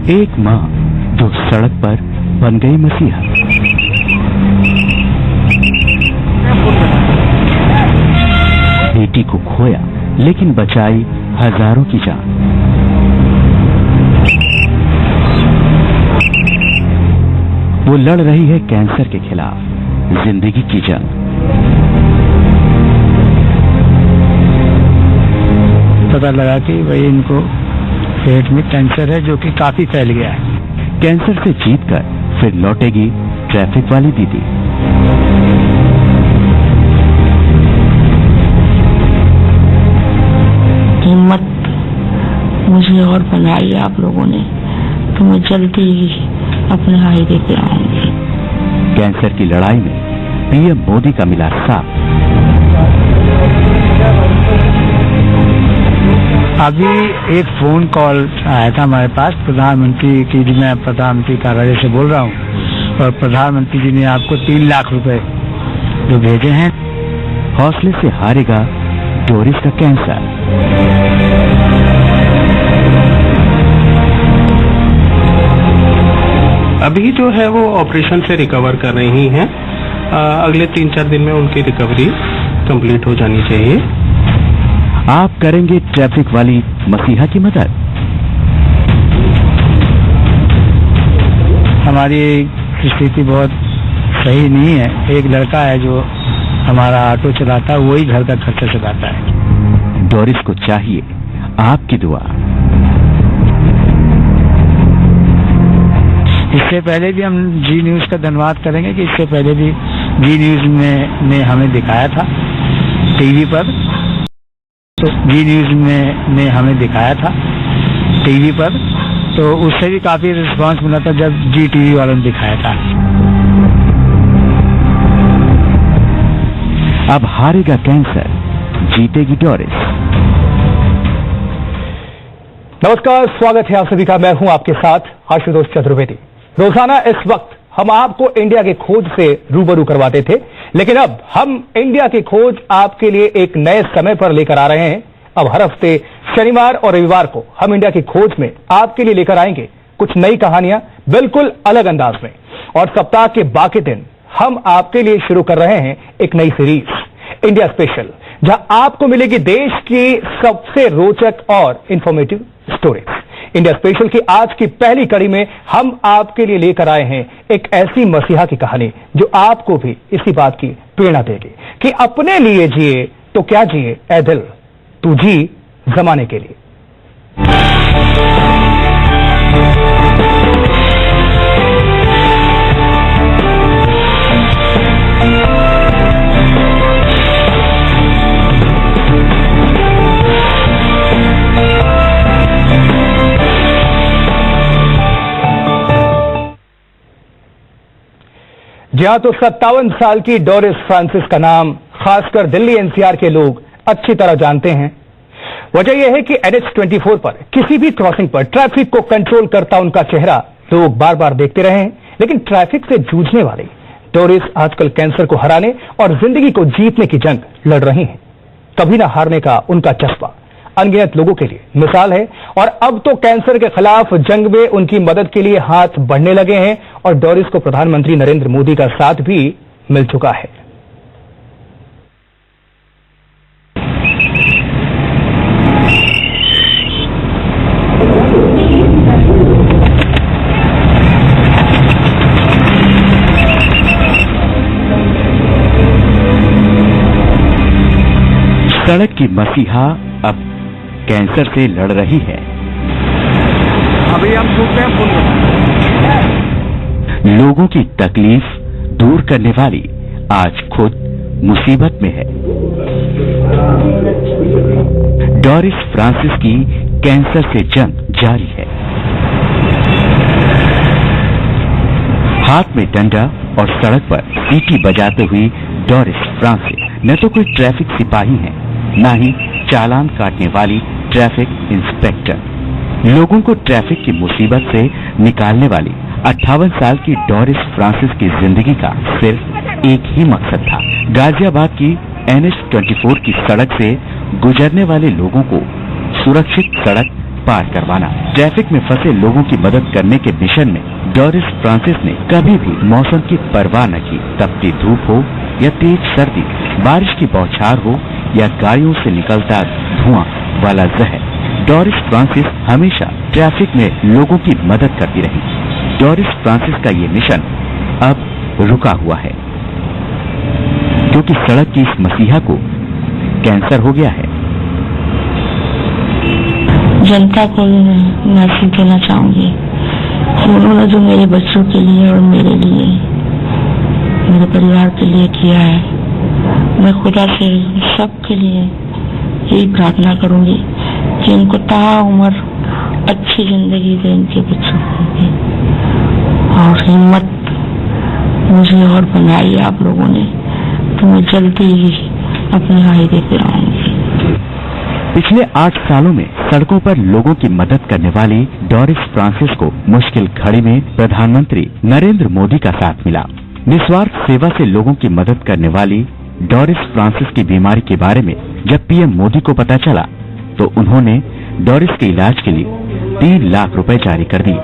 एक माँ जो सड़क पर बन गई मसीहा। बेटी को खोया लेकिन बचाई हजारों की जान। वो लड़ रही है कैंसर के खिलाफ जिंदगी की जंग। पता लगा कि भाई इनको पेट में कैंसर है जो कि काफी फैल गया है। कैंसर से जीतकर फिर लौटेगी ट्रैफिक वाली दीदी। हिम्मत मुझे और बनाई आप लोगों ने, तो मैं जल्दी ही अपने हाईवे पे आऊंगी। कैंसर की लड़ाई में पीएम मोदी का मिला साथ। अभी एक फोन कॉल आया था हमारे पास प्रधानमंत्री की, मैं प्रधानमंत्री कार्यालय से बोल रहा हूँ, और प्रधानमंत्री जी ने आपको 3 लाख रुपए जो भेजे हैं। हौसले से हारेगा डोरिस का कैंसर। अभी जो है वो ऑपरेशन से रिकवर कर रही हैं। अगले 3-4 दिन में उनकी रिकवरी कंप्लीट हो जानी चाहिए। आप करेंगे ट्रैफिक वाली मसीहा की मदद। हमारी स्थिति बहुत सही नहीं है। एक लड़का है जो हमारा ऑटो चलाता है, वही घर का खर्चा चलाता है। डोरिस को चाहिए आपकी दुआ। इससे पहले भी हम जी न्यूज का धन्यवाद करेंगे कि इससे पहले भी जी न्यूज ने हमें दिखाया था टीवी पर। तो जी न्यूज ने हमें दिखाया था टीवी पर, तो उससे भी काफी रिस्पांस मिला था जब जी टीवी वालों ने दिखाया था। अब हारेगा कैंसर, जीतेगी डोरिस। नमस्कार, स्वागत है आप सभी का। मैं हूं आपके साथ आशुतोष चतुर्वेदी। रोजाना इस वक्त हम आपको इंडिया की खोज से रूबरू करवाते थे, लेकिन अब हम इंडिया की खोज आपके लिए एक नए समय पर लेकर आ रहे हैं। अब हर हफ्ते शनिवार और रविवार को हम इंडिया की खोज में आपके लिए लेकर आएंगे कुछ नई कहानियां बिल्कुल अलग अंदाज में। और सप्ताह के बाकी दिन हम आपके लिए शुरू कर रहे हैं एक नई सीरीज इंडिया स्पेशल, जहां आपको मिलेगी देश की सबसे रोचक और इंफॉर्मेटिव स्टोरीज। इंडिया स्पेशल की आज की पहली कड़ी में हम आपके लिए लेकर आए हैं एक ऐसी मसीहा की कहानी जो आपको भी इसी बात की प्रेरणा देगी कि अपने लिए जिए तो क्या जिए ऐ दिल, तू जी जमाने के लिए। जहां तो 57 साल की डोरिस फ्रांसिस का नाम खासकर दिल्ली एनसीआर के लोग अच्छी तरह जानते हैं। वजह यह है कि NH24 पर किसी भी क्रॉसिंग पर ट्रैफिक को कंट्रोल करता उनका चेहरा लोग बार बार देखते रहे हैं। लेकिन ट्रैफिक से जूझने वाली डोरिस आजकल कैंसर को हराने और जिंदगी को जीतने की जंग लड़ रही हैं। कभी ना हारने का उनका जज्बा अनगिनत लोगों के लिए मिसाल है, और अब तो कैंसर के खिलाफ जंग में उनकी मदद के लिए हाथ बढ़ने लगे हैं और डोरिस को प्रधानमंत्री नरेंद्र मोदी का साथ भी मिल चुका है। सड़क की मसीहा अब कैंसर से लड़ रही है। अभी हम लोगों की तकलीफ दूर करने वाली आज खुद मुसीबत में है। डोरिस फ्रांसिस की कैंसर से जंग जारी है। हाथ में डंडा और सड़क पर सीटी बजाते हुई डोरिस फ्रांसिस न तो कोई ट्रैफिक सिपाही है, न ही चालान काटने वाली ट्रैफिक इंस्पेक्टर। लोगों को ट्रैफिक की मुसीबत से निकालने वाली 58 साल की डोरिस फ्रांसिस की जिंदगी का सिर्फ एक ही मकसद था, गाजियाबाद की NH24 की सड़क से गुजरने वाले लोगों को सुरक्षित सड़क पार करवाना। ट्रैफिक में फंसे लोगों की मदद करने के मिशन में डोरिस फ्रांसिस ने कभी भी मौसम की परवाह न की। तपती धूप हो या तेज सर्दी, बारिश की बौछार हो या गाड़ियों से निकलता धुआं वाला जहर, डोरिस फ्रांसिस हमेशा ट्रैफिक में लोगों की मदद करती रही। डोरिस फ्रांसिस का ये मिशन अब रुका हुआ है क्योंकि सड़क की इस मसीहा को कैंसर हो गया है। जनता को मैसेज देना चाहूंगी कि उन्होंने जो मेरे बच्चों के लिए और मेरे लिए, मेरे परिवार के लिए किया है, मैं खुदा से सबके लिए यही प्रार्थना करूंगी कि इनको ताउम्र अच्छी जिंदगी दे इनके बच्चों को, और हिम्मत मुझे और बनाई आप लोगों ने, तो मैं जल्दी ही अपनी हाई देते रहूंगी। पिछले 8 सालों में सड़कों पर लोगों की मदद करने वाली डोरिस फ्रांसिस को मुश्किल घड़ी में प्रधानमंत्री नरेंद्र मोदी का साथ मिला। निस्वार्थ सेवा से लोगों की मदद करने वाली डोरिस फ्रांसिस की बीमारी के बारे में जब पीएम मोदी को पता चला तो उन्होंने डोरिस के इलाज के लिए 3 लाख रुपए जारी कर दिए।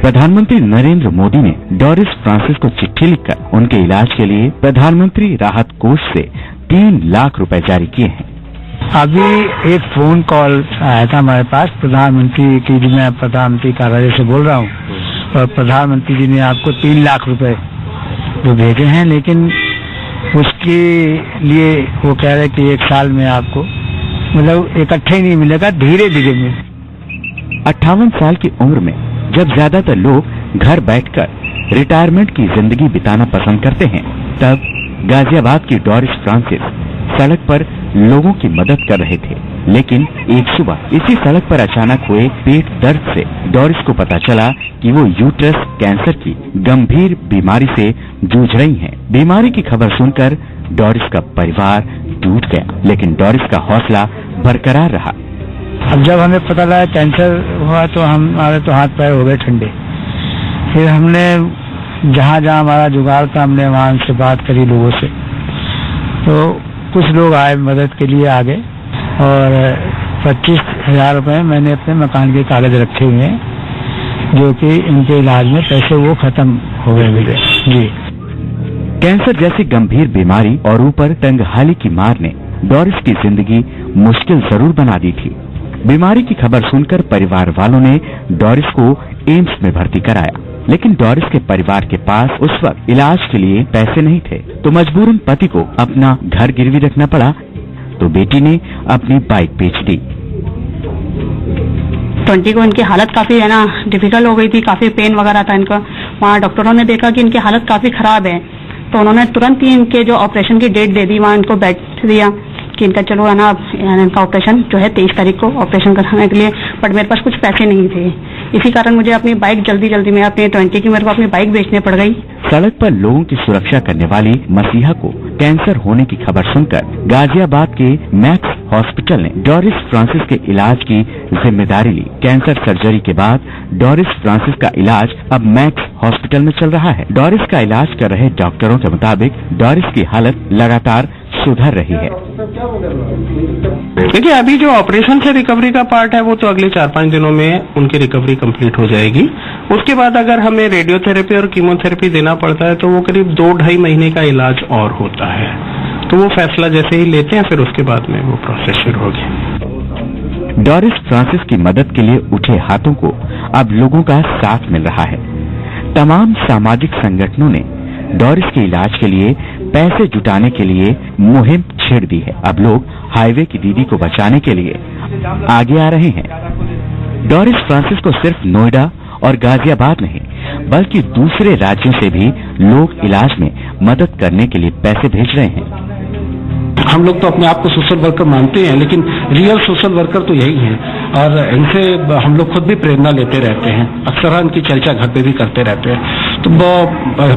प्रधानमंत्री नरेंद्र मोदी ने डोरिस फ्रांसिस को चिट्ठी लिखकर उनके इलाज के लिए प्रधानमंत्री राहत कोष से 3 लाख रुपए जारी किए हैं। अभी एक फोन कॉल आया था हमारे पास प्रधानमंत्री की, मैं प्रधानमंत्री कार्यालय से बोल रहा हूँ, और प्रधानमंत्री जी ने आपको 3 लाख रुपए जो भेजे हैं, लेकिन उसके लिए वो कह रहे कि 1 साल में आपको मतलब इकट्ठे नहीं मिलेगा, धीरे धीरे मिलेगा। 58 साल की उम्र में जब ज्यादातर लोग घर बैठकर रिटायरमेंट की जिंदगी बिताना पसंद करते हैं, तब गाजियाबाद की डोरिस फ्रांसिस सड़क पर लोगों की मदद कर रहे थे। लेकिन एक सुबह इसी सड़क पर अचानक हुए पेट दर्द से डोरिस को पता चला कि वो यूट्रस कैंसर की गंभीर बीमारी से जूझ रही हैं। बीमारी की खबर सुनकर डोरिस का परिवार टूट गया, लेकिन डोरिस का हौसला बरकरार रहा। अब जब हमें पता लगा कैंसर हुआ तो हमारे तो हाथ पैर हो गए ठंडे। फिर हमने जहाँ जहाँ हमारा जुगाड़ था हमने वहाँ से बात करी लोगों से, तो कुछ लोग आए मदद के लिए आगे, और 25,000 रुपए मैंने अपने मकान के कागज रखे हुए हैं, जो कि इनके इलाज में पैसे वो खत्म हो गए मेरे। जी, कैंसर जैसी गंभीर बीमारी और ऊपर तंगहाली की मार ने डोरिस की जिंदगी मुश्किल जरूर बना दी थी। बीमारी की खबर सुनकर परिवार वालों ने डोरिस को एम्स में भर्ती कराया, लेकिन डोरिस के परिवार के पास उस वक्त इलाज के लिए पैसे नहीं थे, तो मजबूरन पति को अपना घर गिरवी रखना पड़ा, तो बेटी ने अपनी बाइक बेच दी। 20 को इनकी हालत काफी है ना डिफिकल्ट हो गई थी, काफी पेन वगैरह था इनका। वहाँ डॉक्टरों ने देखा कि इनकी हालत काफी खराब है, तो उन्होंने तुरंत ही इनके जो ऑपरेशन की डेट दे दी, वहाँ इनको बैठ दिया कि इनका चलो है ना इनका ऑपरेशन जो है 23 तारीख को ऑपरेशन कराने के लिए, बट मेरे पास कुछ पैसे नहीं थे। इसी कारण मुझे अपनी बाइक जल्दी में अपने 20 की मेरे को अपनी बाइक बेचने पड़ गई। सड़क पर लोगों की सुरक्षा करने वाली मसीहा को कैंसर होने की खबर सुनकर गाजियाबाद के मैक्स हॉस्पिटल ने डोरिस फ्रांसिस के इलाज की जिम्मेदारी ली। कैंसर सर्जरी के बाद डोरिस फ्रांसिस का इलाज अब मैक्स हॉस्पिटल में चल रहा है। डोरिस का इलाज कर रहे डॉक्टरों के मुताबिक डोरिस की हालत लगातार सुधर रही है। देखिए, अभी जो ऑपरेशन से रिकवरी का पार्ट है वो तो अगले 4-5 दिनों में उनकी रिकवरी कंप्लीट हो जाएगी। उसके बाद अगर हमें रेडियोथेरेपी और कीमोथेरेपी देना पड़ता है तो वो करीब 2-2.5 महीने का इलाज और होता है। तो वो फैसला जैसे ही लेते हैं फिर उसके बाद में वो प्रोसेस शुरू होगी। डोरिस फ्रांसिस की मदद के लिए उठे हाथों को अब लोगों का साथ मिल रहा है। तमाम सामाजिक संगठनों ने डोरिस के इलाज के लिए पैसे जुटाने के लिए मुहिम छेड़ दी है। अब लोग हाईवे की दीदी को बचाने के लिए आगे आ रहे हैं। डोरिस फ्रांसिस को सिर्फ नोएडा और गाजियाबाद नहीं बल्कि दूसरे राज्यों से भी लोग इलाज में मदद करने के लिए पैसे भेज रहे हैं। हम लोग तो अपने आप को सोशल वर्कर मानते हैं, लेकिन रियल सोशल वर्कर तो यही हैं, और इनसे हम लोग खुद भी प्रेरणा लेते रहते हैं। अक्सर इनकी चर्चा घर पे भी करते रहते हैं। तो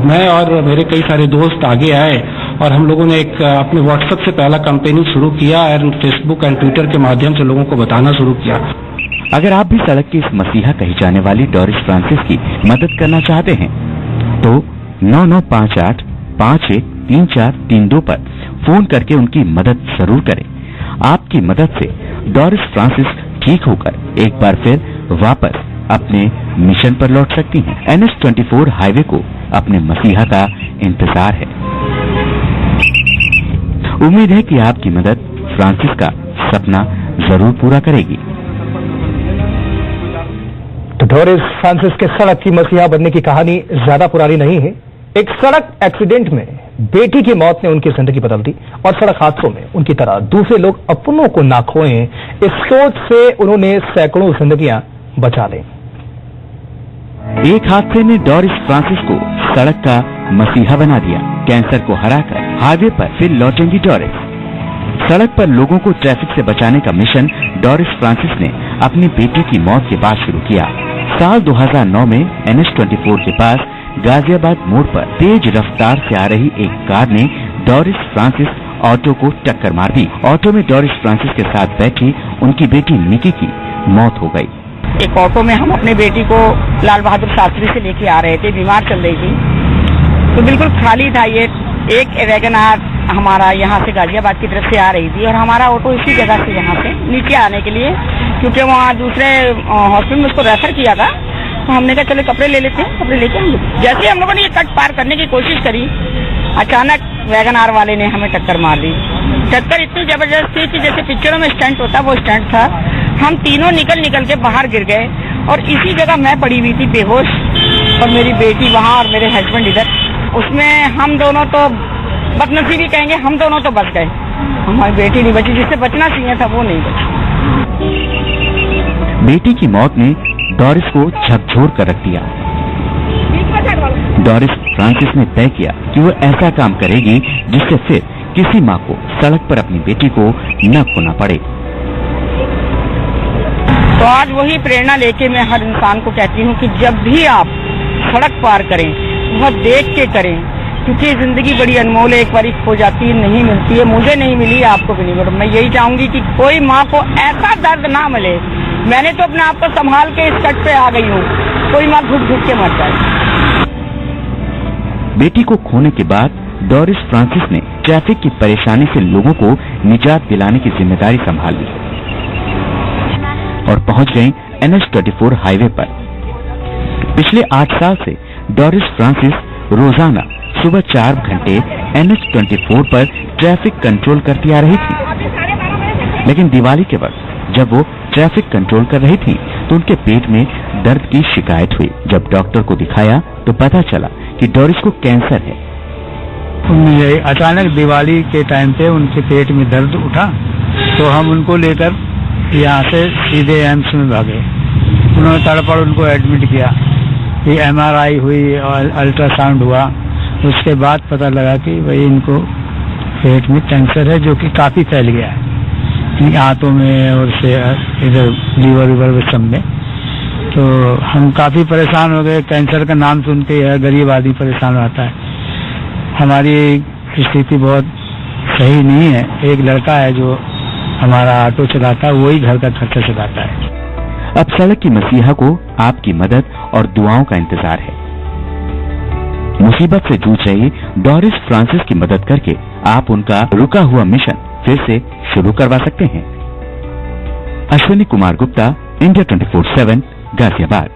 मैं और मेरे कई सारे दोस्त आगे आए और हम लोगों ने एक अपने व्हाट्सएप से पहला कैंपेनिंग शुरू किया और फेसबुक एंड ट्विटर के माध्यम से लोगों को बताना शुरू किया। अगर आप भी सड़क की इस मसीहा कही जाने वाली डोरिस फ्रांसिस की मदद करना चाहते हैं तो 9958 513432 पर फोन करके उनकी मदद जरूर करें। आपकी मदद से डोरिस फ्रांसिस ठीक होकर एक बार फिर वापस अपने मिशन पर लौट सकती हैं। NH-24 हाईवे को अपने मसीहा का इंतजार है। उम्मीद है कि आपकी मदद फ्रांसिस का सपना जरूर पूरा करेगी। तो डोरिस फ्रांसिस के सड़क की मसीहा बनने की कहानी ज्यादा पुरानी नहीं है। एक सड़क एक्सीडेंट में बेटी की मौत ने उनकी जिंदगी बदल दी और सड़क हादसों में उनकी तरह दूसरे लोग अपनों को ना खोएं, इस सोच से उन्होंने सैकड़ों जिंदगियां बचा ली। एक हादसे ने डोरिस फ्रांसिस को सड़क का मसीहा बना दिया। कैंसर को हराकर हाईवे पर फिर लौटेंगी डोरिस। सड़क पर लोगों को ट्रैफिक से बचाने का मिशन डोरिस फ्रांसिस ने अपनी बेटी की मौत के बाद शुरू किया। साल 2009 में NH-24 के पास गाजियाबाद मोड़ पर तेज रफ्तार से आ रही एक कार ने डोरिस फ्रांसिस ऑटो को टक्कर मार दी। ऑटो में डोरिस फ्रांसिस के साथ बैठी उनकी बेटी निकी की मौत हो गई। एक ऑटो में हम अपने बेटी को लाल बहादुर शास्त्री से लेके आ रहे थे, बीमार चल रही थी, तो बिल्कुल खाली था। ये एक वैगनआर हमारा यहाँ से गाजियाबाद की तरफ से आ रही थी और हमारा ऑटो इसी जगह से यहाँ से नीचे आने के लिए, क्योंकि वहाँ दूसरे हॉस्पिटल में उसको रेफर किया था, तो हमने कहा चलो कपड़े ले लेते हैं, कपड़े लेके आएंगे। जैसे ही हम लोगों ने ये कट पार करने की कोशिश करी, अचानक वैगनआर वाले ने हमें टक्कर मार दी। टक्कर इतनी जबरदस्त थी कि जैसे पिक्चरों में स्टंट होता वो स्टंट था। हम तीनों निकल के बाहर गिर गए और इसी जगह मैं पड़ी हुई थी बेहोश और मेरी बेटी वहाँ और मेरे हस्बैंड इधर। उसमें हम दोनों तो बदनसीबी कहेंगे, हम दोनों तो बच गए, हमारी बेटी नहीं बची, जिससे बचना चाहिए था वो नहीं बची। बेटी की मौत ने डोरिस को झकझोर कर रख दिया। डोरिस फ्रांसिस ने तय किया कि वो ऐसा काम करेगी जिससे फिर किसी माँ को सड़क पर अपनी बेटी को न खोना पड़े। तो आज वही प्रेरणा लेके मैं हर इंसान को कहती हूँ कि जब भी आप सड़क पार करें बहुत देख के करें, क्योंकि जिंदगी बड़ी अनमोल है, एक बार खो जाती है, नहीं मिलती है। मुझे नहीं मिली, आपको भी नहीं मिली। मैं यही चाहूंगी कि कोई माँ को ऐसा दर्द ना मिले। मैंने तो अपने आप को संभाल के इस कट पे आ गई हूँ, कोई माँ घुट घुट के मर जाए। बेटी को खोने के बाद डोरिस फ्रांसिस ने ट्रैफिक की परेशानी से लोगों को निजात दिलाने की जिम्मेदारी संभाल ली और पहुंच गई NH-24 हाईवे पर। पिछले 8 साल से डोरिस फ्रांसिस रोजाना सुबह 4 घंटे NH-24 पर ट्रैफिक कंट्रोल करती आ रही थी। लेकिन दिवाली के वक्त जब वो ट्रैफिक कंट्रोल कर रही थी तो उनके पेट में दर्द की शिकायत हुई। जब डॉक्टर को दिखाया तो पता चला कि डोरिस को कैंसर है। अचानक दिवाली के टाइम पे उनके पेट में दर्द उठा तो हम उनको लेकर यहाँ से सीधे एम्स में भागे। उन्होंने तड़पड़ उनको एडमिट किया, ये MRI हुई और अल्ट्रासाउंड हुआ। उसके बाद पता लगा कि भाई इनको पेट में कैंसर है, जो कि काफी फैल गया है हाथों में और से इधर लीवर वीवर सब में। तो हम काफी परेशान हो गए। कैंसर का नाम सुनते ही गरीब आदमी परेशान रहता है। हमारी स्थिति बहुत सही नहीं है। एक लड़का है जो हमारा ऑटो चलाता है, वही घर का खर्चा चलाता है। अब सड़क की मसीहा को आपकी मदद और दुआओं का इंतजार है। मुसीबत से जूझ रही डोरिस फ्रांसिस की मदद करके आप उनका रुका हुआ मिशन फिर से शुरू करवा सकते हैं। अश्विनी कुमार गुप्ता, इंडिया 24/7, गाजियाबाद।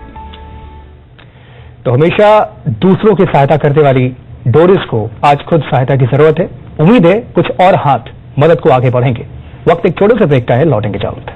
तो हमेशा दूसरों की सहायता करने वाली डोरिस को आज खुद सहायता की जरूरत है। उम्मीद है कुछ और हाथ मदद को आगे बढ़ेंगे। वक्त एक छोटे से ब्रेक का है, लौटेंगे जल्द।